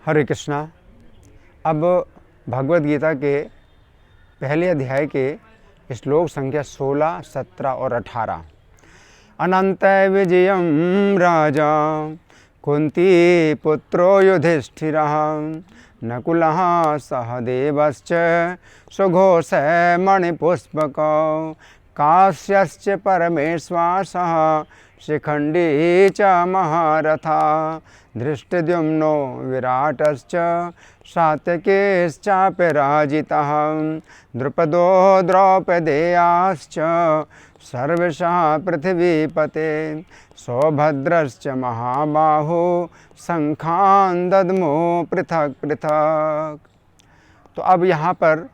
हरे कृष्णा। अब भगवद गीता के पहले अध्याय के श्लोक संख्या 16, 17 और 18। अनंत विजयम राजा कुंती पुत्रो युधिष्ठिरः नकुलः सहदेवश्च सुघोषः मणिपुष्पकौ काश्यश्च परमेश्वासः शिखण्डी च महारथा धृष्टद्युम्नो विराटश्च सात्यकेश्चापि राजितः द्रुपदो द्रौपदेयाश्च सर्वशः पृथिवीपते सौभद्रश्च महाबाहो शंखान् दद्मो पृथक पृथक। तो अब यहाँ पर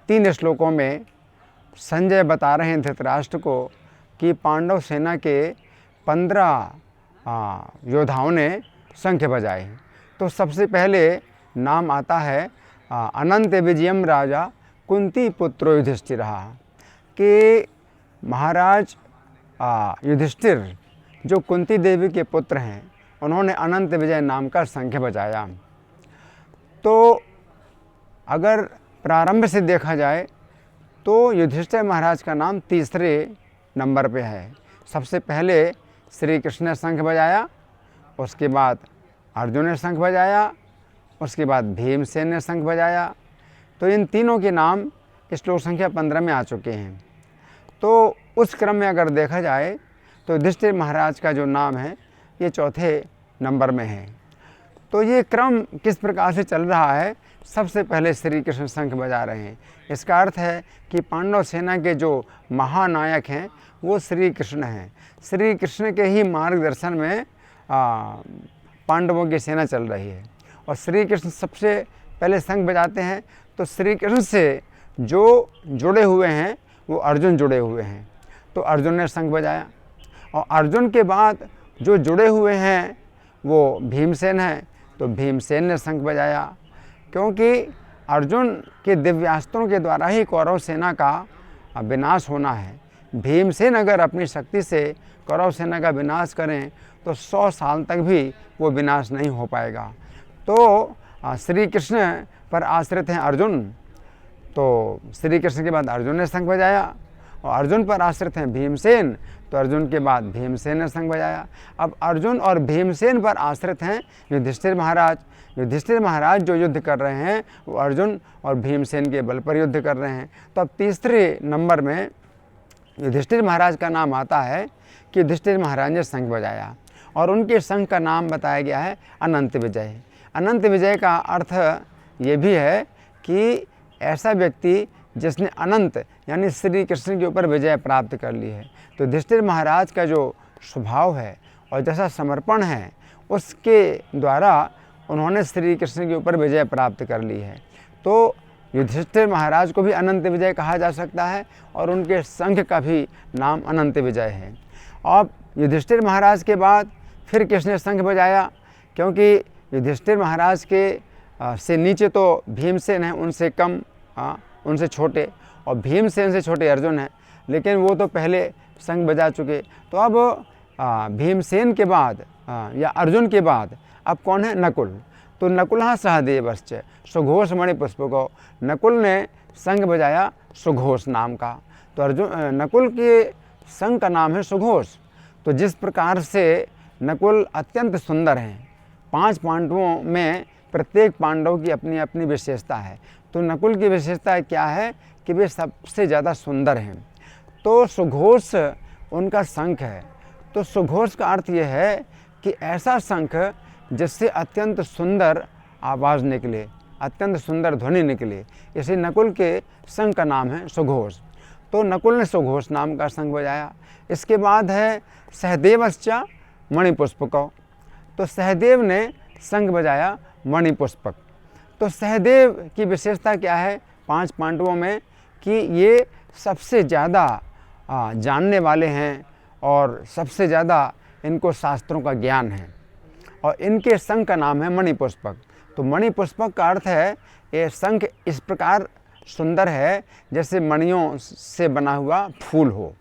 3 श्लोकों में संजय बता रहे हैं धृतराष्ट्र को कि पांडव सेना के 15 योद्धाओं ने शंख बजाए। तो सबसे पहले नाम आता है अनंत विजयम राजा कुंती पुत्रो युधिष्ठिरः कि महाराज युधिष्ठिर जो कुंती देवी के पुत्र हैं उन्होंने अनंत विजय नाम का शंख बजाया। तो अगर प्रारंभ से देखा जाए तो युधिष्ठिर महाराज का नाम तीसरे नंबर पे है। सबसे पहले श्री कृष्ण ने शंख बजाया, उसके बाद अर्जुन ने शंख बजाया, उसके बाद भीमसेन ने शंख बजाया। तो इन तीनों के नाम श्लोक संख्या 15 में आ चुके हैं। तो उस क्रम में अगर देखा जाए तो युधिष्ठिर महाराज का जो नाम है ये चौथे नंबर में है। तो ये क्रम किस प्रकार से चल रहा है? सबसे पहले श्री कृष्ण शंख बजा रहे हैं। इसका अर्थ है कि पांडव सेना के जो महानायक हैं वो श्री कृष्ण हैं। श्री कृष्ण के ही मार्गदर्शन में पांडवों की सेना चल रही है और श्री कृष्ण सबसे पहले शंख बजाते हैं। तो श्री कृष्ण से जो जुड़े हुए हैं वो अर्जुन जुड़े हुए हैं, तो अर्जुन ने शंख बजाया। और अर्जुन के बाद जो जुड़े हुए हैं वो भीमसेन है, तो भीमसेन ने शंख बजाया। क्योंकि अर्जुन के दिव्यास्त्रों के द्वारा ही कौरव सेना का विनाश होना है। भीमसेन अगर अपनी शक्ति से कौरव सेना का विनाश करें तो 100 साल तक भी वो विनाश नहीं हो पाएगा। तो श्री कृष्ण पर आश्रित हैं अर्जुन, तो श्री कृष्ण के बाद अर्जुन ने शंख बजाया। और अर्जुन पर आश्रित हैं भीमसेन, तो अर्जुन के बाद भीमसेन ने शंख बजाया। अब अर्जुन और भीमसेन पर आश्रित हैं युधिष्ठिर महाराज। युधिष्ठिर महाराज जो युद्ध कर रहे हैं वो अर्जुन और भीमसेन के बल पर युद्ध कर रहे हैं। तो अब तीसरे नंबर में युधिष्ठिर महाराज का नाम आता है कि युधिष्ठिर महाराज ने शंख बजाया और उनके शंख का नाम बताया गया है अनंत विजय। अनंत विजय का अर्थ ये भी है कि ऐसा व्यक्ति जिसने अनंत यानी श्री कृष्ण के ऊपर विजय प्राप्त कर ली है। तो युधिष्ठिर महाराज का जो स्वभाव है और जैसा समर्पण है उसके द्वारा उन्होंने श्री कृष्ण के ऊपर विजय प्राप्त कर ली है। तो युधिष्ठिर महाराज को भी अनंत विजय कहा जा सकता है और उनके शंख का भी नाम अनंत विजय है। अब युधिष्ठिर महाराज के बाद फिर किसने शंख बजाया? क्योंकि युधिष्ठिर महाराज के से नीचे तो भीमसेन हैं, उनसे कम उनसे छोटे, और भीमसेन से छोटे अर्जुन हैं, लेकिन वो तो पहले शंख बजा चुके। तो अब भीमसेन के बाद या अर्जुन के बाद अब कौन है? नकुल। तो नकुलः सहदेवश्च सुघोष मणिपुष्पकौ। नकुल ने शंख बजाया सुघोष नाम का। तो नकुल के शंख का नाम है सुघोष। तो जिस प्रकार से नकुल अत्यंत सुंदर हैं, 5 पांडवों में प्रत्येक पांडव की अपनी अपनी विशेषता है। तो नकुल की विशेषता क्या है कि वे सबसे ज़्यादा सुंदर हैं। तो सुघोष उनका शंख है। तो सुघोष का अर्थ यह है कि ऐसा शंख जिससे अत्यंत सुंदर आवाज़ निकले, अत्यंत सुंदर ध्वनि निकले। इसी नकुल के शंख का नाम है सुघोष। तो नकुल ने सुघोष नाम का शंख बजाया। इसके बाद है सहदेवश्च मणिपुष्पकौ। तो सहदेव ने शंख बजाया मणिपुष्पक। तो सहदेव की विशेषता क्या है 5 पांडवों में कि ये सबसे ज़्यादा जानने वाले हैं और सबसे ज़्यादा इनको शास्त्रों का ज्ञान है और इनके शंख का नाम है मणिपुष्पक। तो मणिपुष्पक का अर्थ है ये शंख इस प्रकार सुंदर है जैसे मणियों से बना हुआ फूल हो।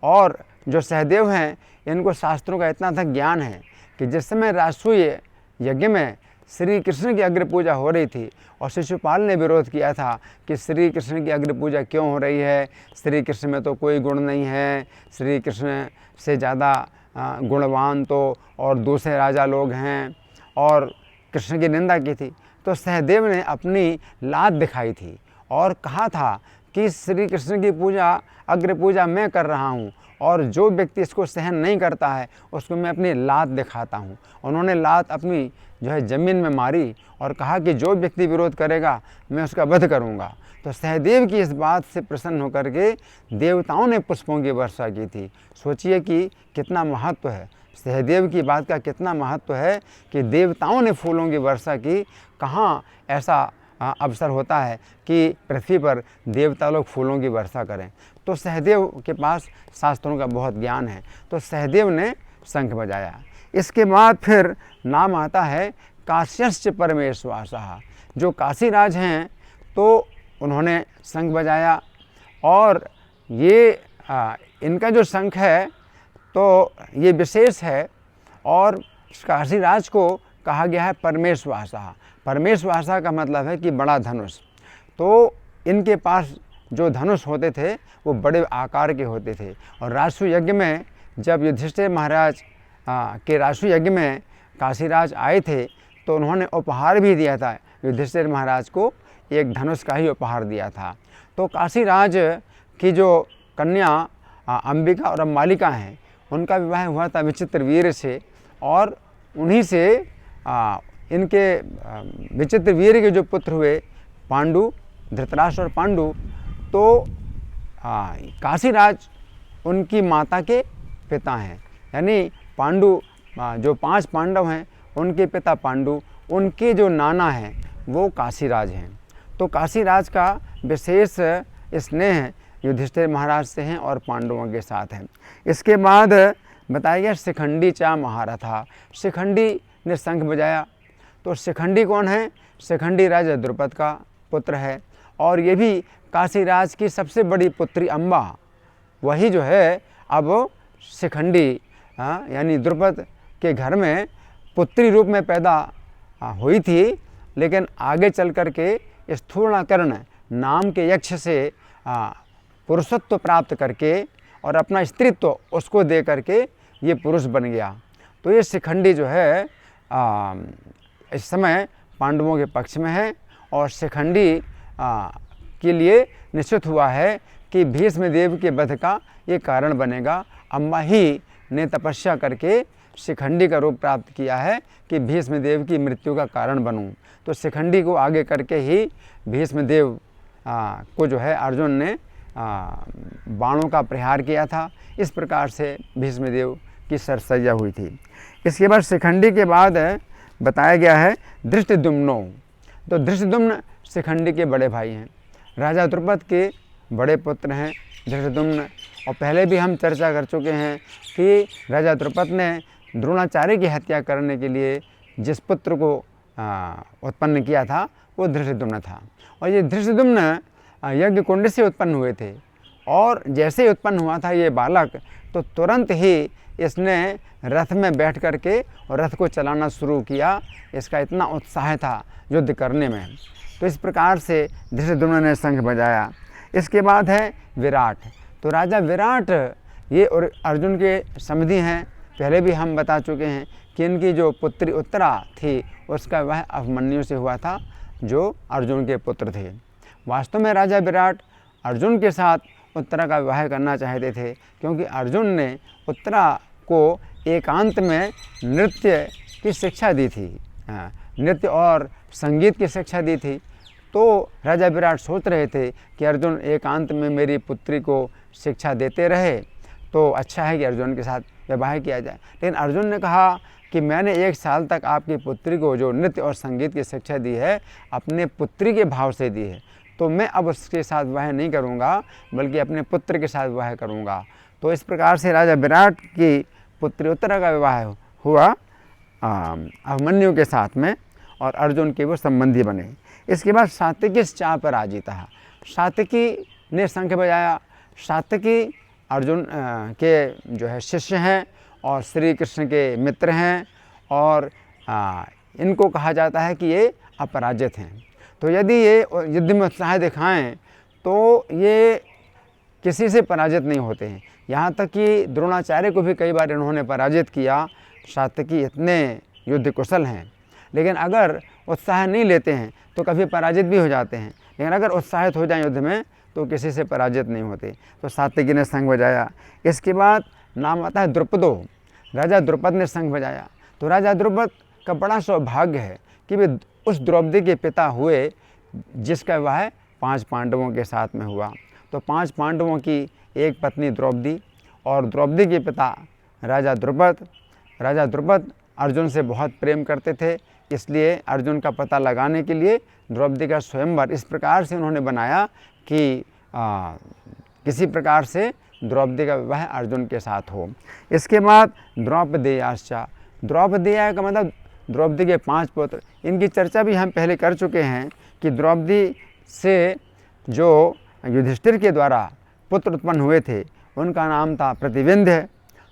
और जो सहदेव हैं इनको शास्त्रों का इतना तक ज्ञान है कि जिस समय राजसूय यज्ञ में श्री कृष्ण की अग्र पूजा हो रही थी और शिशुपाल ने विरोध किया था कि श्री कृष्ण की अग्र पूजा क्यों हो रही है, श्री कृष्ण में तो कोई गुण नहीं है, श्री कृष्ण से ज़्यादा गुणवान तो और दूसरे राजा लोग हैं, और कृष्ण की निंदा की थी। तो सहदेव ने अपनी लात दिखाई थी और कहा था कि श्री कृष्ण की पूजा अग्र पूजा मैं कर रहा हूँ और जो व्यक्ति इसको सहन नहीं करता है उसको मैं अपनी लात दिखाता हूँ। उन्होंने लात अपनी जो है ज़मीन में मारी और कहा कि जो व्यक्ति विरोध करेगा मैं उसका वध करूँगा। तो सहदेव की इस बात से प्रसन्न होकर के देवताओं ने पुष्पों की वर्षा की थी। सोचिए कि कितना महत्व है, सहदेव की बात का कितना महत्व है कि देवताओं ने फूलों की वर्षा की। कहाँ ऐसा अवसर होता है कि पृथ्वी पर देवता लोग फूलों की वर्षा करें। तो सहदेव के पास शास्त्रों का बहुत ज्ञान है, तो सहदेव ने शंख बजाया। इसके बाद फिर नाम आता है काश्यश्च परमेश्वासः, जो काशीराज हैं तो उन्होंने शंख बजाया। और ये इनका जो शंख है तो ये विशेष है और काशीराज को कहा गया है परमेश्वासः। परमेश्वासः का मतलब है कि बड़ा धनुष। तो इनके पास जो धनुष होते थे वो बड़े आकार के होते थे। और राजसूय यज्ञ में जब युधिष्ठिर महाराज के राजसूय यज्ञ में काशीराज आए थे तो उन्होंने उपहार भी दिया था, युधिष्ठिर महाराज को एक धनुष का ही उपहार दिया था। तो काशीराज की जो कन्या अंबिका और अम्बालिका हैं उनका विवाह हुआ था विचित्रवीर्य से, और उन्हीं से इनके विचित्रवीर्य के जो पुत्र हुए पांडु, धृतराष्ट्र और पांडु, तो काशीराज उनकी माता के पिता हैं। यानी पांडु जो 5 पांडव हैं उनके पिता पांडु, उनके जो नाना हैं वो काशीराज हैं। तो काशीराज का विशेष स्नेह युधिष्ठिर महाराज से हैं और पांडवों के साथ हैं। इसके बाद बताया गया शिखंडी चा महारथा, शिखंडी ने शंख बजाया। तो शिखंडी कौन है? शिखंडी राजा द्रुपद का पुत्र है और ये भी काशीराज की सबसे बड़ी पुत्री अम्बा, वही जो है अब शिखंडी यानी द्रुपद के घर में पुत्री रूप में पैदा हुई थी, लेकिन आगे चल कर के स्थूलकर्ण नाम के यक्ष से पुरुषत्व प्राप्त करके और अपना स्त्रीत्व उसको दे करके ये पुरुष बन गया। तो ये शिखंडी जो है इस समय पांडवों के पक्ष में है और शिखंडी के लिए निश्चित हुआ है कि भीष्म देव के वध का ये कारण बनेगा। अम्बा ही ने तपस्या करके शिखंडी का रूप प्राप्त किया है कि भीष्म देव की मृत्यु का कारण बनूं। तो शिखंडी को आगे करके ही भीष्म देव को जो है अर्जुन ने बाणों का प्रहार किया था। इस प्रकार से भीष्म देव की सरसैया हुई थी। इसके बाद शिखंडी के बाद बताया गया है धृष्टद्युम्नो। तो धृष्टद्युम्न शिखंडी के बड़े भाई हैं, राजा द्रुपद के बड़े पुत्र हैं धृष्टद्युम्न। और पहले भी हम चर्चा कर चुके हैं कि राजा द्रुपद ने द्रोणाचार्य की हत्या करने के लिए जिस पुत्र को उत्पन्न किया था वो धृष्टद्युम्न था। और ये धृष्टद्युम्न यज्ञ कुंड से उत्पन्न हुए थे और जैसे ही उत्पन्न हुआ था ये बालक, तो तुरंत ही इसने रथ में बैठ कर के और रथ को चलाना शुरू किया। इसका इतना उत्साह था युद्ध करने में। तो इस प्रकार से धृष्टद्युम्न ने शंख बजाया। इसके बाद है विराट। तो राजा विराट ये और अर्जुन के समधी हैं। पहले भी हम बता चुके हैं कि इनकी जो पुत्री उत्तरा थी उसका विवाह अभिमन्यु से हुआ था जो अर्जुन के पुत्र थे। वास्तव में राजा विराट अर्जुन के साथ उत्तरा का विवाह करना चाहते थे, क्योंकि अर्जुन ने उत्तरा को एकांत में नृत्य की शिक्षा दी थी, नृत्य और संगीत की शिक्षा दी थी। तो राजा विराट सोच रहे थे कि अर्जुन एकांत में मेरी पुत्री को शिक्षा देते रहे तो अच्छा है कि अर्जुन के साथ विवाह किया जाए। लेकिन अर्जुन ने कहा कि मैंने 1 साल तक आपकी पुत्री को जो नृत्य और संगीत की शिक्षा दी है अपने पुत्री के भाव से दी है, तो मैं अब उसके साथ विवाह नहीं करूँगा बल्कि अपने पुत्र के साथ विवाह करूँगा। तो इस प्रकार से राजा विराट की पुत्री उत्तरा का विवाह हुआ अभिमन्यु के साथ में और अर्जुन के वो संबंधी बने। इसके बाद सात्यकी चा पराजिता, सात्यकी ने शंख बजाया। सात्यकी अर्जुन के जो है शिष्य हैं और श्री कृष्ण के मित्र हैं और इनको कहा जाता है कि ये अपराजित हैं। तो यदि ये युद्ध में उत्साह दिखाएं तो ये किसी से पराजित नहीं होते हैं। यहाँ तक कि द्रोणाचार्य को भी कई बार इन्होंने पराजित किया। सात्यकी इतने युद्ध कुशल हैं, लेकिन अगर उत्साह नहीं लेते हैं तो कभी पराजित भी हो जाते हैं, लेकिन अगर उत्साहित हो जाएं युद्ध में तो किसी से पराजित नहीं होते। तो सात्यकी ने शंख बजाया। इसके बाद नाम आता है द्रुपदो। राजा द्रुपद ने शंख बजाया। तो राजा द्रुपद का बड़ा सौभाग्य है कि वे उस द्रौपदी के पिता हुए जिसका विवाह 5 पांडवों के साथ में हुआ। तो 5 पांडवों की एक पत्नी द्रौपदी और द्रौपदी के पिता राजा द्रुपद। राजा द्रुपद अर्जुन से बहुत प्रेम करते थे, इसलिए अर्जुन का पता लगाने के लिए द्रौपदी का स्वयंवर इस प्रकार से उन्होंने बनाया कि किसी प्रकार से द्रौपदी का विवाह अर्जुन के साथ हो। इसके बाद द्रौपदेयाश्च। द्रौपदेया का मतलब द्रौपदी के 5 पुत्र। इनकी चर्चा भी हम पहले कर चुके हैं कि द्रौपदी से जो युधिष्ठिर के द्वारा पुत्र उत्पन्न हुए थे उनका नाम था प्रतिविंध्य।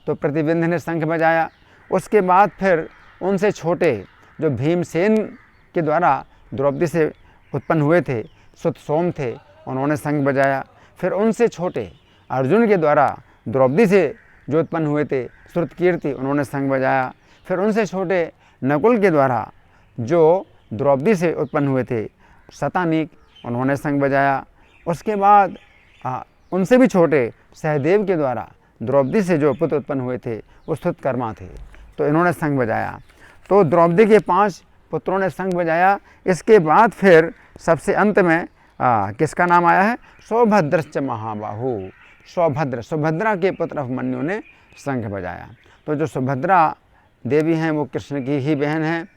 तो प्रतिविंध्य ने शंख बजाया। उसके बाद फिर उनसे छोटे जो भीमसेन के द्वारा द्रौपदी से उत्पन्न हुए थे सुतसोम थे, उन्होंने शंख बजाया। फिर उनसे छोटे अर्जुन के द्वारा द्रौपदी से जो उत्पन्न हुए थे श्रुतकीर्ति, उन्होंने शंख बजाया। फिर उनसे छोटे नकुल के द्वारा जो द्रौपदी से उत्पन्न हुए थे शतानीक, उन्होंने शंख बजाया। उसके बाद उनसे भी छोटे सहदेव के द्वारा द्रौपदी से जो पुत्र उत्पन्न हुए थे वो स्तुतकर्मा थे, तो इन्होंने शंख बजाया। तो द्रौपदी के 5 पुत्रों ने शंख बजाया। इसके बाद फिर सबसे अंत में किसका नाम आया है? सौभद्रश्च महाबाहु। सुभद्रा के पुत्र अभिमन्यु ने शंख बजाया। तो जो सुभद्रा देवी हैं वो कृष्ण की ही बहन हैं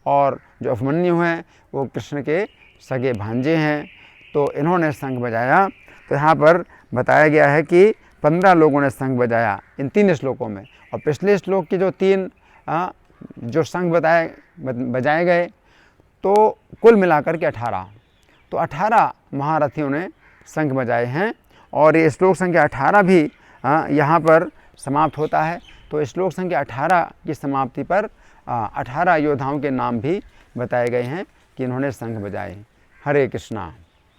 और जो अभिमन्यु हैं वो कृष्ण के सगे भांजे हैं। तो इन्होंने शंख बजाया। तो यहाँ पर बताया गया है कि 15 लोगों ने शंख बजाया इन 3 श्लोकों में, और पिछले श्लोक की जो 3 जो शंख बजाए गए तो कुल मिलाकर के 18। तो 18 महारथियों ने शंख बजाए हैं और ये श्लोक संख्या 18 भी यहाँ पर समाप्त होता है। तो श्लोक संख्या 18 की समाप्ति पर 18 योद्धाओं के नाम भी बताए गए हैं कि इन्होंने शंख बजाए। हरे कृष्णा।